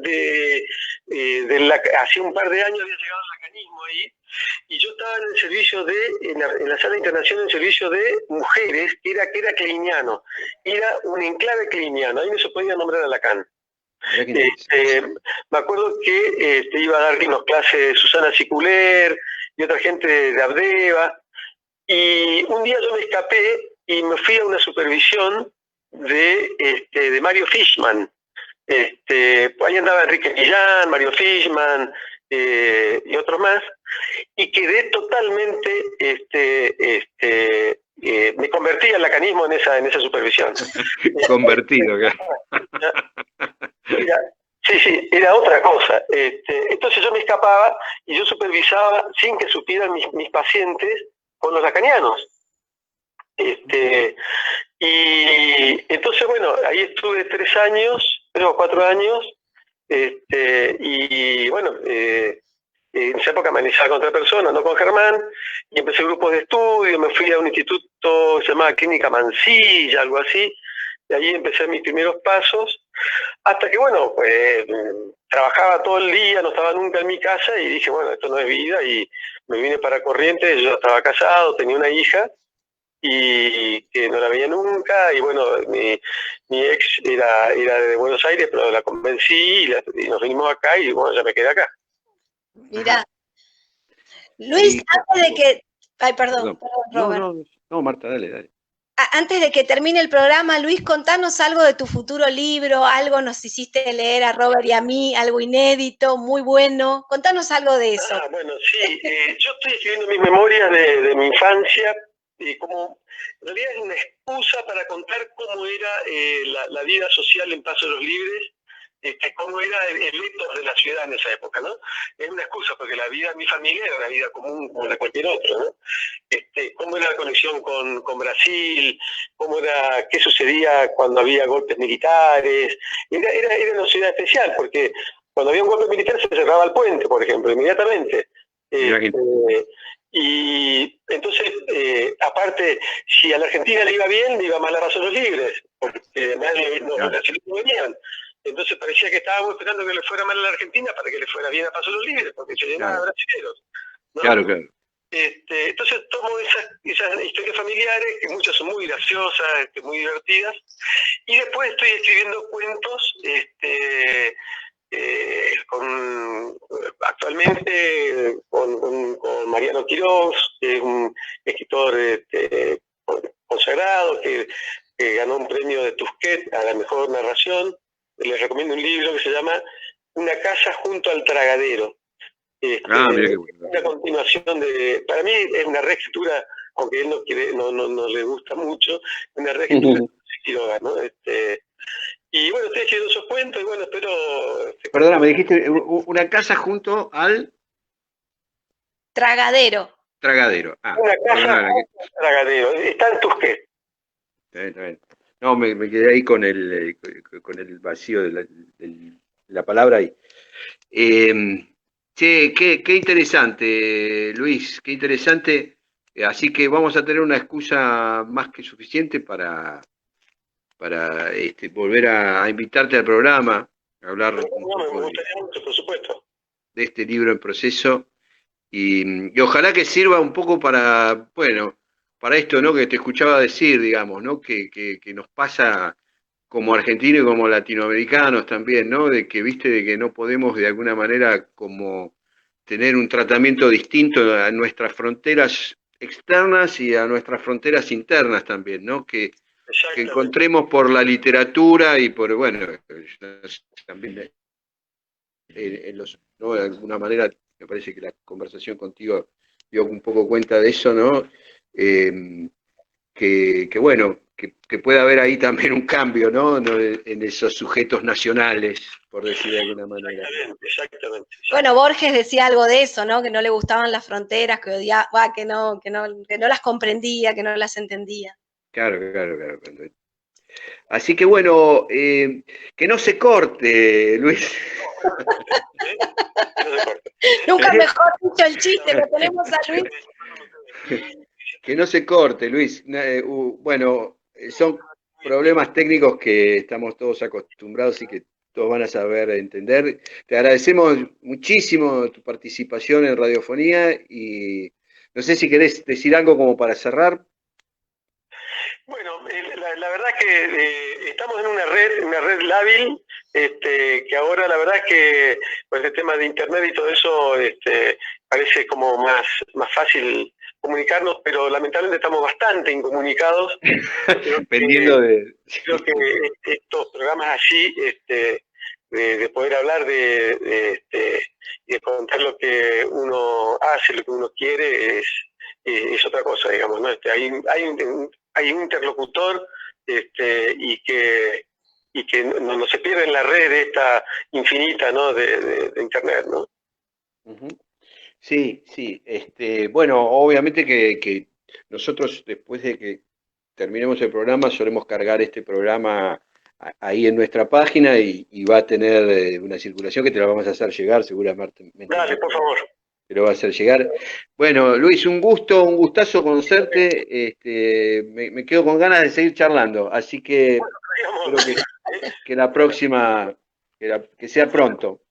hace un par de años había llegado el lacanismo ahí, y yo estaba en el servicio en la sala internacional en servicio de mujeres, que era cliniano, era un enclave cliniano, ahí no se podía nombrar a Lacan. Me acuerdo que iba a dar unas clases Susana Siculer y otra gente de Abdeva, y un día yo me escapé y me fui a una supervisión de Mario Fishman. Ahí andaba Enrique Millán, Mario Fishman y otros más, y quedé totalmente, me convertí al lacanismo en esa supervisión. Convertido, claro. Sí, era otra cosa. Entonces yo me escapaba y yo supervisaba sin que supieran mis pacientes con los lacanianos. Y entonces, bueno, ahí estuve 3 o 4 años, y bueno, en esa época me analizaba con otra persona, no con Germán, y empecé grupos de estudio, me fui a un instituto que se llamaba Clínica Mansilla, algo así, y ahí empecé mis primeros pasos, hasta que, bueno, trabajaba todo el día, no estaba nunca en mi casa, y dije, bueno, esto no es vida, y me vine para Corrientes. Yo estaba casado, tenía una hija, y que no la veía nunca, y bueno, mi ex era de Buenos Aires, pero la convencí, y nos vinimos acá, y bueno, ya me quedé acá. Mirá. Luis, Y- antes de que... Ay, perdón, No, Robert. no, Marta, dale. Antes de que termine el programa, Luis, contanos algo de tu futuro libro, algo nos hiciste leer a Robert y a mí, algo inédito, muy bueno. Contanos algo de eso. Bueno, sí, yo estoy escribiendo mis memorias de mi infancia, y como en realidad es una excusa para contar cómo era la vida social en Paso de los Libres, cómo era el etos de la ciudad en esa época, ¿no? Es una excusa porque la vida de mi familia era una vida común como la de cualquier otro, ¿no? Cómo era la conexión con Brasil, qué sucedía cuando había golpes militares. Era una ciudad especial porque cuando había un golpe militar se cerraba el puente, por ejemplo, inmediatamente. Y entonces, aparte, si a la Argentina le iba bien, le iba mal a Paso de los Libres, porque los brasileños venían. Entonces parecía que estábamos esperando que le fuera mal a la Argentina para que le fuera bien a Paso de los Libres, porque se llenaba de brasileños, ¿no? Claro. Entonces tomo esas historias familiares, que muchas son muy graciosas, muy divertidas, y después estoy escribiendo cuentos actualmente con Mariano Quiroz, que es un escritor consagrado, que ganó un premio de Tusquets a la mejor narración. Les recomiendo un libro que se llama Una casa junto al tragadero. Mira qué bueno. Una continuación para mí es una reescritura, aunque él no le gusta mucho, una reescritura de Quiroga, ¿no? Y bueno, estoy escribiendo esos cuentos, y bueno, espero... Perdona, me dijiste una casa junto al Tragadero. tragadero. Una casa junto al tragadero. Está en Tusquets. Está bien. No, me quedé ahí con el vacío de la palabra ahí. Che, qué interesante, Luis, qué interesante. Así que vamos a tener una excusa más que suficiente para volver a invitarte al programa, a hablar un poco por supuesto, de este libro en proceso. Y ojalá que sirva un poco para, bueno, para esto, ¿no? Que te escuchaba decir, digamos, ¿no? Que nos pasa como argentinos y como latinoamericanos también, ¿no? De que no podemos de alguna manera como tener un tratamiento distinto a nuestras fronteras externas y a nuestras fronteras internas también, ¿no? Que encontremos por la literatura y por, bueno, también ¿no? De alguna manera me parece que la conversación contigo dio un poco cuenta de eso, ¿no? Bueno, que puede haber ahí también un cambio, ¿no? En esos sujetos nacionales, por decir de alguna manera. Exactamente. Bueno, Borges decía algo de eso, ¿no? Que no le gustaban las fronteras, que odiaba, que no las comprendía, que no las entendía. Claro. Así que bueno, que no se corte, Luis. Nunca mejor dicho el chiste, lo tenemos a Luis. Que no se corte, Luis. Bueno, son problemas técnicos que estamos todos acostumbrados y que todos van a saber entender. Te agradecemos muchísimo tu participación en Radiofonía y no sé si querés decir algo como para cerrar. Bueno, la verdad es que estamos en una red lábil, que ahora la verdad es que con el tema de internet y todo eso parece como más fácil comunicarnos, pero lamentablemente estamos bastante incomunicados. Dependiendo creo que estos programas así, de poder hablar y de contar lo que uno hace, lo que uno quiere, es otra cosa, digamos, ¿no? Hay un interlocutor y que no se pierde en la red esta infinita, ¿no? de internet, ¿no? Sí. Bueno, obviamente que nosotros después de que terminemos el programa solemos cargar este programa ahí en nuestra página y va a tener una circulación que te la vamos a hacer llegar seguramente. Dale, por favor. te lo va a hacer llegar. Bueno, Luis, un gustazo conocerte. Me quedo con ganas de seguir charlando, así que espero que la próxima, que sea pronto.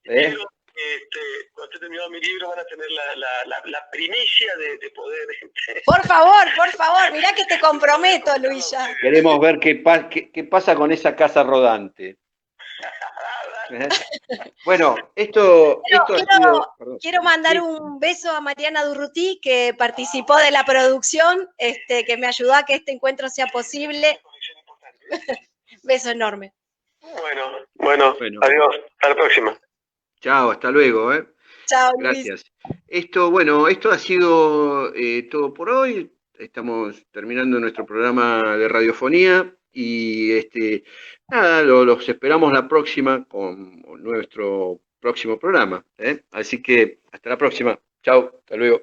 Cuando esté terminado mi libro van a tener la primicia de poder... Por favor, mirá que te comprometo, Luisa. Queremos ver qué pasa con esa casa rodante. Bueno, quiero mandar un beso a Mariana Durruti, que participó de la producción, que me ayudó a que este encuentro sea posible. Beso enorme. Bueno, adiós, hasta la próxima. Chao, hasta luego. Chao, gracias. Esto ha sido todo por hoy. Estamos terminando nuestro programa de radiofonía y nada, los esperamos la próxima con nuestro próximo programa. Así que hasta la próxima. Chao, hasta luego.